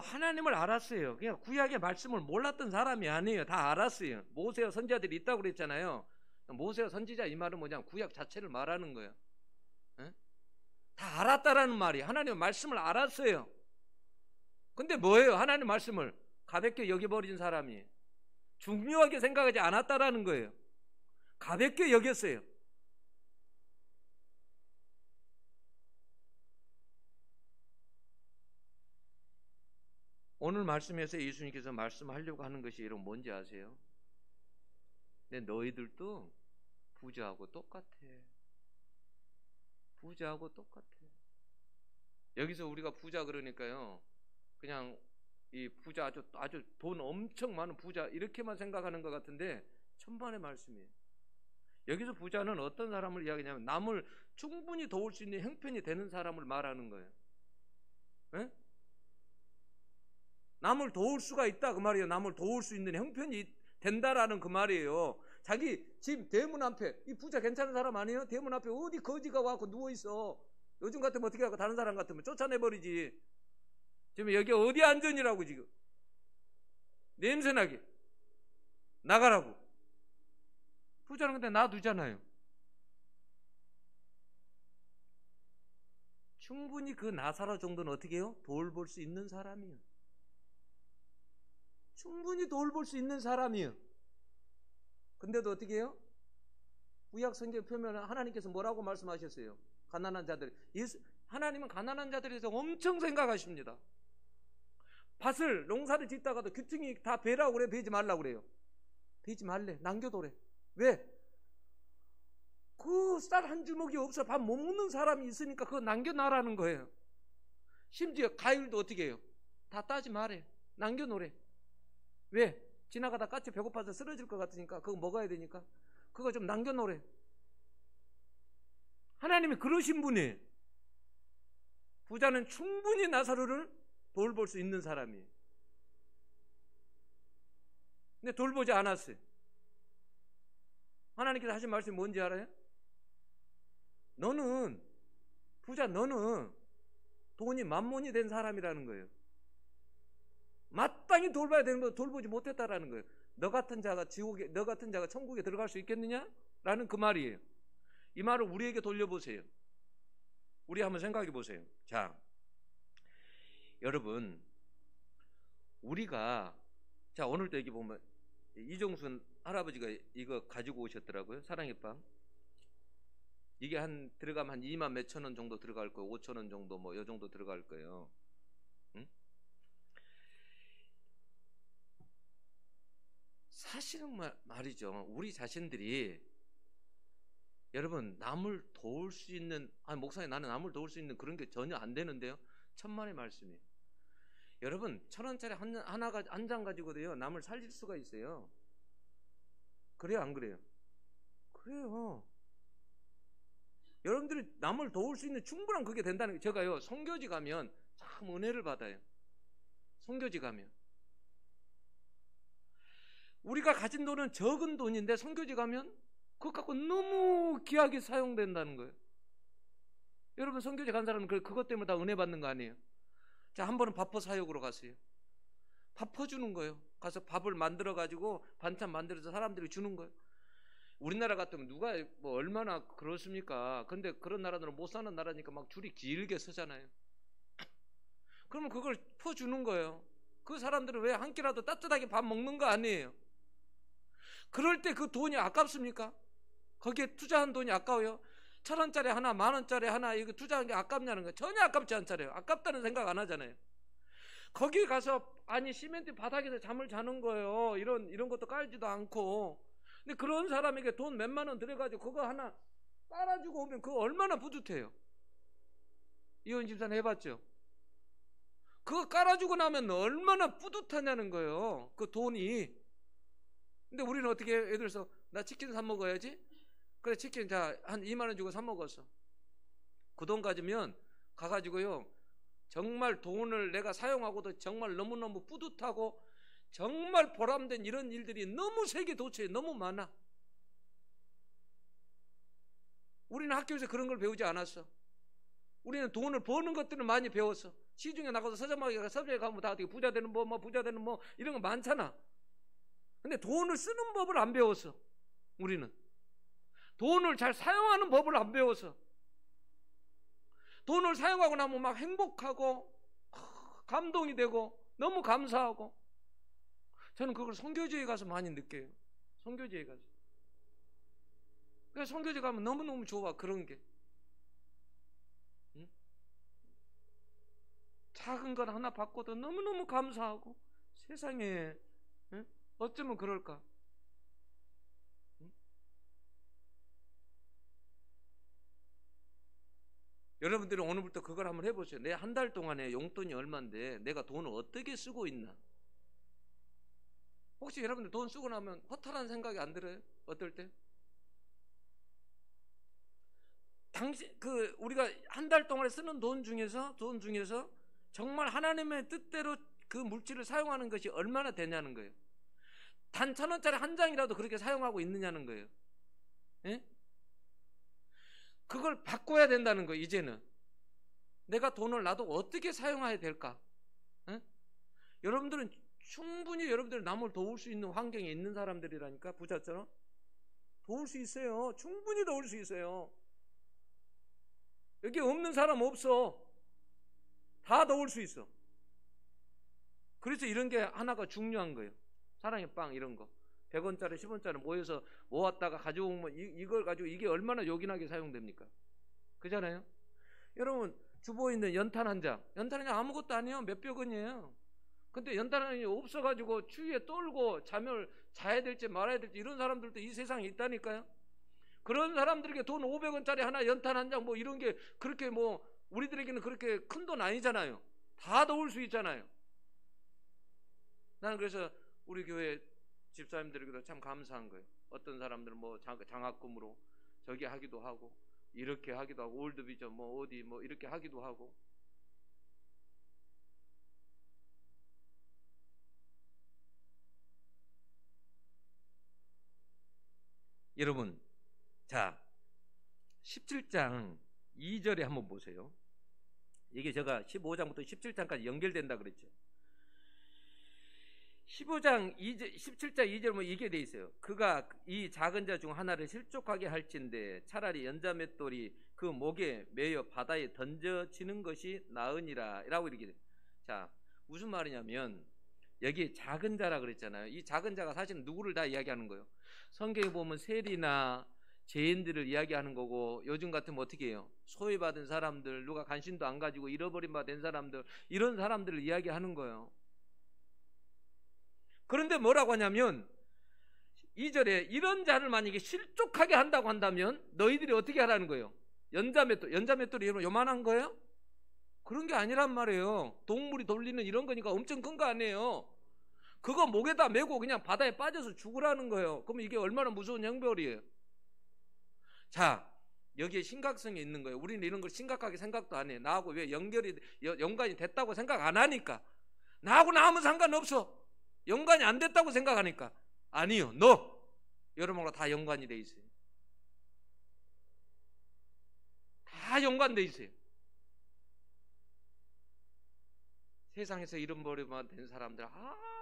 하나님을 알았어요. 그냥 구약의 말씀을 몰랐던 사람이 아니에요. 다 알았어요. 모세와 선지자들이 있다고 그랬잖아요. 모세와 선지자 이 말은 뭐냐면 구약 자체를 말하는 거예요. 에? 다 알았다라는 말이 하나님의 말씀을 알았어요. 근데 뭐예요? 하나님의 말씀을 가볍게 여겨버린 사람이 중요하게 생각하지 않았다라는 거예요. 가볍게 여겼어요. 오늘 말씀에서 예수님께서 말씀하려고 하는 것이 여러분 뭔지 아세요? 근데 너희들도 부자하고 똑같아. 부자하고 똑같아. 여기서 우리가 부자 그러니까요, 그냥 이 부자 아주 돈 엄청 많은 부자 이렇게만 생각하는 것 같은데 천만의 말씀이에요. 여기서 부자는 어떤 사람을 이야기하냐면 남을 충분히 도울 수 있는 형편이 되는 사람을 말하는 거예요. 에? 남을 도울 수가 있다 그 말이에요. 남을 도울 수 있는 형편이 된다라는 그 말이에요. 자기 집 대문 앞에 이 부자 괜찮은 사람 아니에요? 대문 앞에 어디 거지가 와서 누워있어. 요즘 같으면 어떻게 하고 다른 사람 같으면 쫓아내버리지. 지금 여기 어디 안전이라고 지금 냄새나게 나가라고. 부자는 근데 놔두잖아요. 충분히 그 나사로 정도는 어떻게 해요? 돌볼 수 있는 사람이에요. 충분히 돌볼 수 있는 사람이에요. 근데도 어떻게 해요? 구약 성경 표면은 하나님께서 뭐라고 말씀하셨어요? 가난한 자들. 하나님은 가난한 자들에 대해서 엄청 생각하십니다. 밭을 농사를 짓다가도 귀퉁이 다 베라고 그래. 베지 말라고 그래요. 베지 말래. 남겨둬래. 왜? 그 쌀 한 주먹이 없어 밥 못 먹는 사람이 있으니까 그거 남겨놔라는 거예요. 심지어 과일도 어떻게 해요? 다 따지 말해. 남겨놓으래. 왜? 지나가다 까치 배고파서 쓰러질 것 같으니까 그거 먹어야 되니까 그거 좀 남겨놓으래. 하나님이 그러신 분이에요. 부자는 충분히 나사로를 돌볼 수 있는 사람이에요. 근데 돌보지 않았어요. 하나님께서 하신 말씀이 뭔지 알아요? 너는 부자, 너는 돈이 만몬이 된 사람이라는 거예요. 마땅히 돌봐야 되는 거 돌보지 못했다라는 거예요. 너 같은 자가 천국에 들어갈 수 있겠느냐? 라는 그 말이에요. 이 말을 우리에게 돌려보세요. 우리 한번 생각해 보세요. 자, 여러분, 우리가, 자, 오늘도 여기 보면 이종순 할아버지가 이거 가지고 오셨더라고요. 사랑의 빵. 이게 들어가면 한 2만 몇천 원 정도 들어갈 거예요. 5천 원 정도 뭐 요 정도 들어갈 거예요. 응? 사실은 말이죠. 우리 자신들이, 여러분, 남을 도울 수 있는, 목사님 나는 남을 도울 수 있는 그런 게 전혀 안 되는데요. 천만의 말씀이에요. 여러분, 1,000원짜리 한 장 가지고도요 남을 살릴 수가 있어요. 그래요, 안 그래요? 그래요. 여러분들이 남을 도울 수 있는 충분한 그게 된다는 게, 제가요 선교지 가면 참 은혜를 받아요. 선교지 가면 우리가 가진 돈은 적은 돈인데 선교지 가면 그거 갖고 너무 귀하게 사용된다는 거예요. 여러분, 선교지 간 사람은 그것 때문에 다 은혜 받는 거 아니에요? 자, 한 번은 밥퍼 사역으로 갔어요. 밥 퍼주는 거예요. 가서 밥을 만들어 가지고 반찬 만들어서 사람들이 주는 거예요. 우리나라 같으면 누가 뭐 얼마나 그렇습니까? 근데 그런 나라들은 못 사는 나라니까 막 줄이 길게 서잖아요. 그러면 그걸 퍼주는 거예요. 그 사람들은 왜 한 끼라도 따뜻하게 밥 먹는 거 아니에요? 그럴 때 그 돈이 아깝습니까? 거기에 투자한 돈이 아까워요? 1,000원짜리 하나, 10,000원짜리 하나 이거 투자한 게 아깝냐는 거예요. 전혀 아깝지 않잖아요. 아깝다는 생각 안 하잖아요. 거기 가서 시멘트 바닥에서 잠을 자는 거예요. 이런 것도 깔지도 않고. 근데 그런 사람에게 돈 몇만 원 들여가지고 그거 하나 깔아주고 오면 그거 얼마나 뿌듯해요. 이혼 집사는 해봤죠? 그거 깔아주고 나면 얼마나 뿌듯하냐는 거예요. 그 돈이. 근데 우리는 어떻게 해요? 예를 들어서 나 치킨 사 먹어야지. 그래, 치킨 한 2만 원 주고 사 먹었어. 그 돈 가지면 가가지고요 정말 돈을 내가 사용하고도 정말 너무너무 뿌듯하고 정말 보람된 이런 일들이 너무 세계 도처에 너무 많아. 우리는 학교에서 그런 걸 배우지 않았어. 우리는 돈을 버는 것들을 많이 배웠어. 시중에 나가서 서점에 가면 다 어떻게 부자 되는 부자 되는 이런 거 많잖아. 근데 돈을 쓰는 법을 안 배웠어. 우리는 돈을 잘 사용하는 법을 안 배웠어. 돈을 사용하고 나면 막 행복하고 감동이 되고 너무 감사하고. 저는 그걸 선교지에 가서 많이 느껴요. 선교지에 가서. 그래서 선교지 가면 너무너무 좋아, 그런 게. 응? 작은 것 하나 받고도 너무너무 감사하고. 세상에, 응? 어쩌면 그럴까? 응? 여러분들은 오늘부터 그걸 한번 해보세요. 내 한 달 동안에 용돈이 얼마인데 내가 돈을 어떻게 쓰고 있나? 혹시 여러분들 돈 쓰고 나면 허탈한 생각이 안 들어요? 어떨 때? 우리가 한 달 동안에 쓰는 돈 중에서 정말 하나님의 뜻대로 그 물질을 사용하는 것이 얼마나 되냐는 거예요. 단 1,000원짜리 한 장이라도 그렇게 사용하고 있느냐는 거예요. 예? 그걸 바꿔야 된다는 거예요. 이제는 내가 돈을 나도 어떻게 사용해야 될까? 예? 여러분들은 충분히 여러분들 남을 도울 수 있는 환경에 있는 사람들이라니까. 부자처럼 도울 수 있어요. 충분히 도울 수 있어요. 여기 없는 사람 없어. 다 도울 수 있어. 그래서 이런 게 하나가 중요한 거예요. 사랑의 빵 이런 거 100원짜리 10원짜리 모여서 모았다가 가져오면 이걸 가지고 이게 얼마나 요긴하게 사용됩니까? 그잖아요. 여러분, 주보에 있는 연탄 한 장, 아무것도 아니에요. 몇백 원이에요. 근데 연탄 한 장이 없어가지고 추위에 떨고 잠을 자야 될지 말아야 될지 이런 사람들도 이 세상에 있다니까요. 그런 사람들에게 돈 500원짜리 하나, 연탄 한 장 이런 게 그렇게 우리들에게는 그렇게 큰 돈 아니잖아요. 다 도울 수 있잖아요. 나는 그래서 우리 교회 집사님들에게도 참 감사한 거예요. 어떤 사람들은 장학금으로 저기 하기도 하고 이렇게 하기도 하고 올드비전 어디 이렇게 하기도 하고. 여러분, 자 17장 2절에 한번 보세요. 이게 제가 15장부터 17장까지 연결된다 그랬죠. 17장 2절 뭐 이게 돼 있어요. 그가 이 작은 자 중 하나를 실족하게 할진대 차라리 연자 맷돌이 그 목에 매여 바다에 던져지는 것이 나으니라 라고 이렇게 돼요. 자, 무슨 말이냐면 여기 작은 자라 그랬잖아요. 이 작은 자가 사실 누구를 다 이야기하는 거예요. 성경에 보면 세리나 죄인들을 이야기하는 거고, 요즘 같으면 어떻게 해요? 소외받은 사람들, 누가 관심도 안 가지고 잃어버린 바 된 사람들, 이런 사람들을 이야기하는 거예요. 그런데 뭐라고 하냐면 2절에 이런 자를 만약에 실족하게 한다고 한다면 너희들이 어떻게 하라는 거예요? 연자맷돌이 여러분 요만한 거예요? 그런 게 아니란 말이에요. 동물이 돌리는 이런 거니까 엄청 큰 거 아니에요. 그거 목에다 메고 그냥 바다에 빠져서 죽으라는 거예요. 그럼 이게 얼마나 무서운 형벌이에요. 자, 여기에 심각성이 있는 거예요. 우리는 이런 걸 심각하게 생각도 안 해요. 나하고 왜 연관이 됐다고 생각 안 하니까. 나하고는 아무 상관없어. 연관이 안 됐다고 생각하니까. 아니요, 여러분과 다 연관이 돼 있어요. 다 연관돼 있어요. 세상에서 잃어버리면 된 사람들,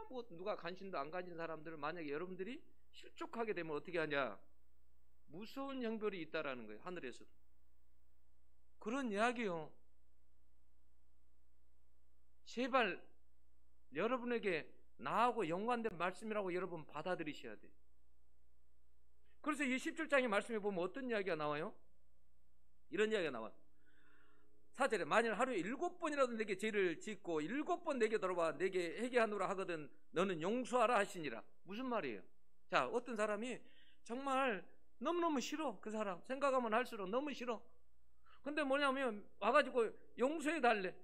뭐 누가 관심도 안 가진 사람들을 만약에 여러분들이 실족하게 되면 어떻게 하냐? 무서운 형벌이 있다라는 거예요. 하늘에서도. 그런 이야기요. 제발 여러분에게 나하고 연관된 말씀이라고 여러분 받아들이셔야 돼요. 그래서 이 17장의 말씀에 보면 어떤 이야기가 나와요? 이런 이야기가 나와요. 4절에 만일 하루에 7번이라도 내게 죄를 짓고 7번 내게 돌아와 내게 회개하노라 하거든 너는 용서하라 하시니라. 무슨 말이에요? 자, 어떤 사람이 정말 너무너무 싫어. 그 사람 생각하면 할수록 너무 싫어. 근데 뭐냐면 와가지고 용서해 달래.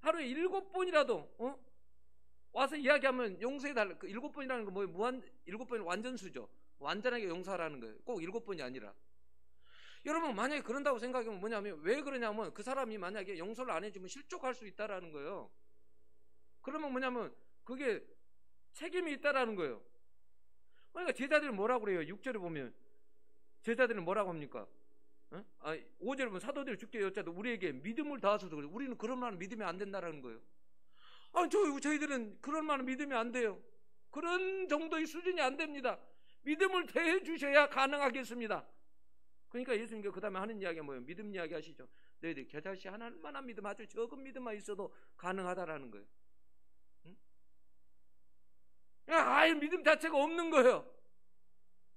하루에 7번이라도 와서 이야기하면 용서해 달래. 그 7번이라는 거 뭐예요? 7번이 완전수죠. 완전하게 용서하라는 거예요. 꼭 7번이 아니라. 여러분 만약에 그런다고 생각하면 뭐냐면 왜 그러냐면 그 사람이 만약에 용서를 안 해주면 실족할 수 있다라는 거예요. 그러면 뭐냐면 그게 책임이 있다라는 거예요. 그러니까 제자들은 뭐라고 그래요? 6절에 보면 제자들은 뭐라고 합니까? 5절에 보면 사도들이 주께 여짜도 우리에게 믿음을 다하소서 그래요. 우리는 그런 말은 믿으면 안 된다라는 거예요. 저희들은 그런 말은 믿으면 안 돼요. 그런 정도의 수준이 안 됩니다. 믿음을 대해 주셔야 가능하겠습니다. 그러니까 예수님께서 그 다음에 하는 이야기가 뭐예요? 믿음 이야기 하시죠. 너희들 겨자씨 하나만한 믿음, 아주 적은 믿음만 있어도 가능하다라는 거예요. 응? 아예 믿음 자체가 없는 거예요.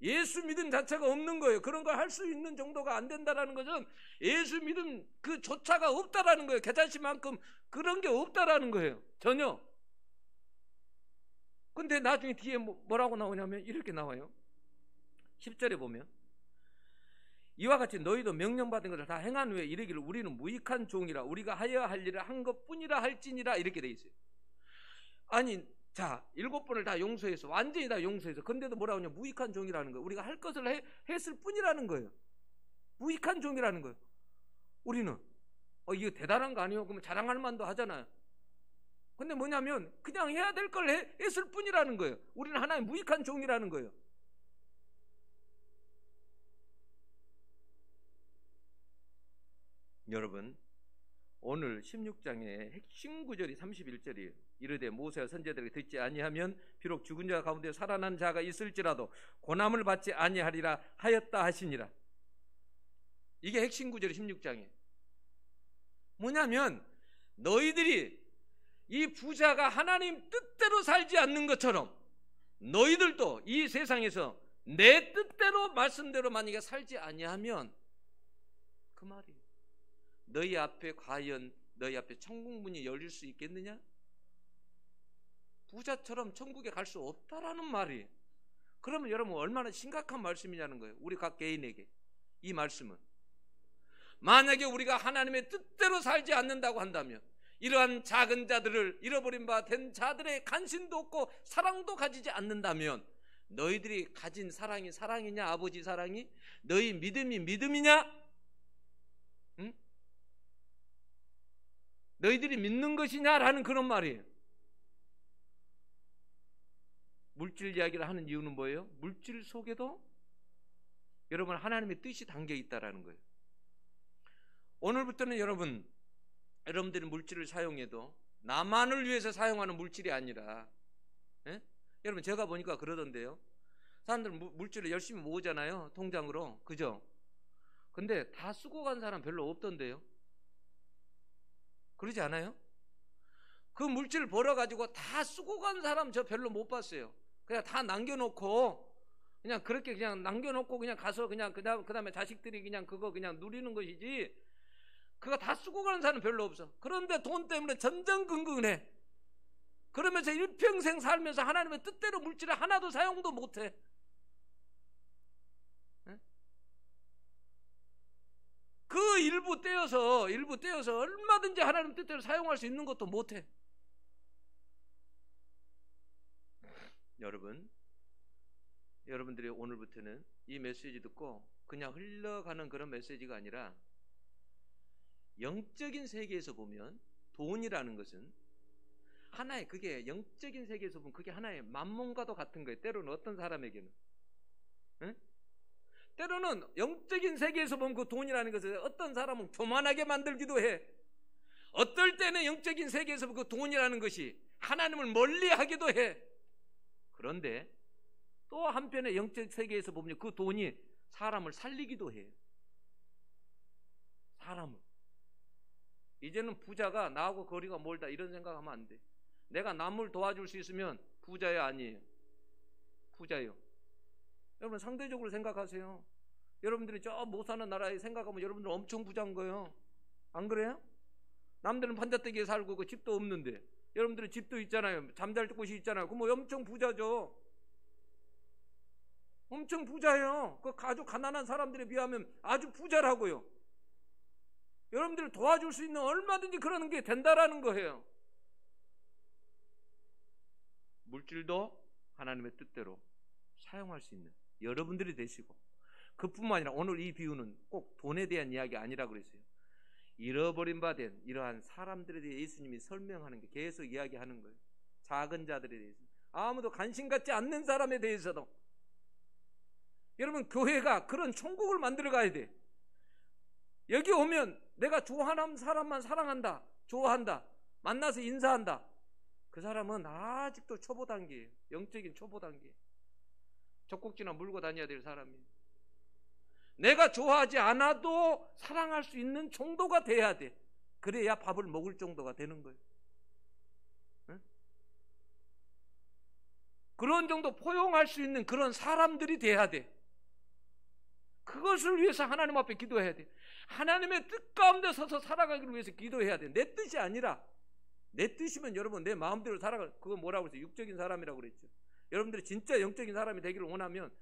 예수 믿음 자체가 없는 거예요. 그런 걸 할 수 있는 정도가 안 된다라는 것은 예수 믿음 그 조차가 없다라는 거예요. 겨자씨만큼 그런 게 없다라는 거예요. 전혀. 근데 나중에 뒤에 뭐라고 나오냐면 이렇게 나와요. 10절에 보면 이와 같이 너희도 명령받은 것을 다 행한 후에 이르기를 우리는 무익한 종이라 우리가 하여야 할 일을 한 것뿐이라 할지니라 이렇게 돼 있어요. 아니 자 7번을 다 용서해서 완전히 다 용서해서 근데도 뭐라고 하냐 무익한 종이라는 거예요. 우리가 할 것을 했을 뿐이라는 거예요. 무익한 종이라는 거예요. 우리는 이거 대단한 거 아니에요? 그러면 자랑할 만도 하잖아요. 근데 뭐냐면 그냥 해야 될 걸 했을 뿐이라는 거예요. 우리는 하나의 무익한 종이라는 거예요. 여러분 오늘 16장의 핵심 구절이 31절이에요. 이르되 모세와 선지자들에게 듣지 아니하면 비록 죽은 자 가운데 살아난 자가 있을지라도 고난을 받지 아니하리라 하였다 하시니라. 이게 핵심 구절이 16장이에요. 뭐냐면 너희들이 이 부자가 하나님 뜻대로 살지 않는 것처럼 너희들도 이 세상에서 내 뜻대로 말씀대로 만약에 살지 아니하면 그 말이에요. 너희 앞에 과연 너희 앞에 천국 문이 열릴 수 있겠느냐? 부자처럼 천국에 갈 수 없다라는 말이에요. 그러면 여러분 얼마나 심각한 말씀이냐는 거예요. 우리 각 개인에게 이 말씀은 만약에 우리가 하나님의 뜻대로 살지 않는다고 한다면 이러한 작은 자들을 잃어버린 바 된 자들의 관심도 없고 사랑도 가지지 않는다면 너희들이 가진 사랑이 사랑이냐 아버지 사랑이 너희 믿음이 믿음이냐 응? 너희들이 믿는 것이냐라는 그런 말이에요. 물질 이야기를 하는 이유는 뭐예요? 물질 속에도 여러분 하나님의 뜻이 담겨 있다라는 거예요. 오늘부터는 여러분들이 물질을 사용해도 나만을 위해서 사용하는 물질이 아니라, 여러분 제가 보니까 그러던데요. 사람들 물질을 열심히 모으잖아요, 통장으로. 그죠? 근데 다 쓰고 간 사람 별로 없던데요. 그러지 않아요? 그 물질을 벌어가지고 다 쓰고 간 사람 저 별로 못 봤어요. 그냥 다 남겨놓고 그냥 그렇게 그냥 남겨놓고 그냥 가서 그냥 그다음에 자식들이 그냥 그거 그냥 누리는 것이지, 그거 다 쓰고 가는 사람은 별로 없어. 그런데 돈 때문에 전전긍긍해. 그러면서 일평생 살면서 하나님의 뜻대로 물질을 하나도 사용도 못해. 그 일부 떼어서 얼마든지 하나님 뜻대로 사용할 수 있는 것도 못해. 여러분들이 오늘부터는 이 메시지 듣고 그냥 흘러가는 그런 메시지가 아니라, 영적인 세계에서 보면 돈이라는 것은 하나의, 그게 영적인 세계에서 보면 그게 하나의 만몬과도 같은 거예요. 때로는 어떤 사람에게는, 때로는 영적인 세계에서 보면 그 돈이라는 것을 어떤 사람은 교만하게 만들기도 해. 어떨 때는 영적인 세계에서 보면 그 돈이라는 것이 하나님을 멀리하기도 해. 그런데 또 한편의 영적 세계에서 보면 그 돈이 사람을 살리기도 해요. 사람을. 이제는 부자가 나하고 거리가 멀다 이런 생각하면 안 돼. 내가 남을 도와줄 수 있으면 부자야, 아니에요? 부자예요. 여러분 상대적으로 생각하세요. 여러분들이 저 못 사는 나라에 생각하면 여러분들 엄청 부자인 거예요. 안 그래요? 남들은 판자떼기에 살고 그 집도 없는데 여러분들은 집도 있잖아요. 잠잘 곳이 있잖아요. 그럼 뭐 엄청 부자죠. 엄청 부자예요. 그 아주 가난한 사람들에 비하면 아주 부자라고요. 여러분들을 도와줄 수 있는 얼마든지 그러는 게 된다라는 거예요. 물질도 하나님의 뜻대로 사용할 수 있는 여러분들이 되시고, 그뿐만 아니라 오늘 이 비유는 꼭 돈에 대한 이야기 아니라 그랬어요. 잃어버린 바 된 이러한 사람들에 대해 예수님이 설명하는 게, 계속 이야기하는 거예요. 작은 자들에 대해서, 아무도 관심 갖지 않는 사람에 대해서도. 여러분 교회가 그런 천국을 만들어 가야 돼. 여기 오면 내가 좋아하는 사람만 사랑한다, 좋아한다, 만나서 인사한다, 그 사람은 아직도 초보 단계예요. 영적인 초보 단계. 젖꼭지나 물고 다녀야 될 사람이에요. 내가 좋아하지 않아도 사랑할 수 있는 정도가 돼야 돼. 그래야 밥을 먹을 정도가 되는 거예요. 그런 정도 포용할 수 있는 그런 사람들이 돼야 돼. 그것을 위해서 하나님 앞에 기도해야 돼. 하나님의 뜻 가운데 서서 살아가기를 위해서 기도해야 돼. 내 뜻이 아니라, 내 뜻이면 여러분 내 마음대로 살아가, 그거 뭐라고 그랬어요? 육적인 사람이라고 그랬죠. 여러분들이 진짜 영적인 사람이 되기를 원하면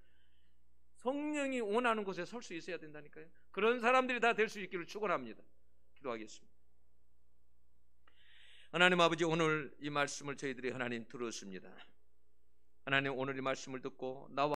성령이 원하는 곳에 설 수 있어야 된다니까요. 그런 사람들이 다 될 수 있기를 축원합니다. 기도하겠습니다. 하나님 아버지, 오늘 이 말씀을 저희들이 하나님 들었습니다. 하나님 오늘 이 말씀을 듣고 나와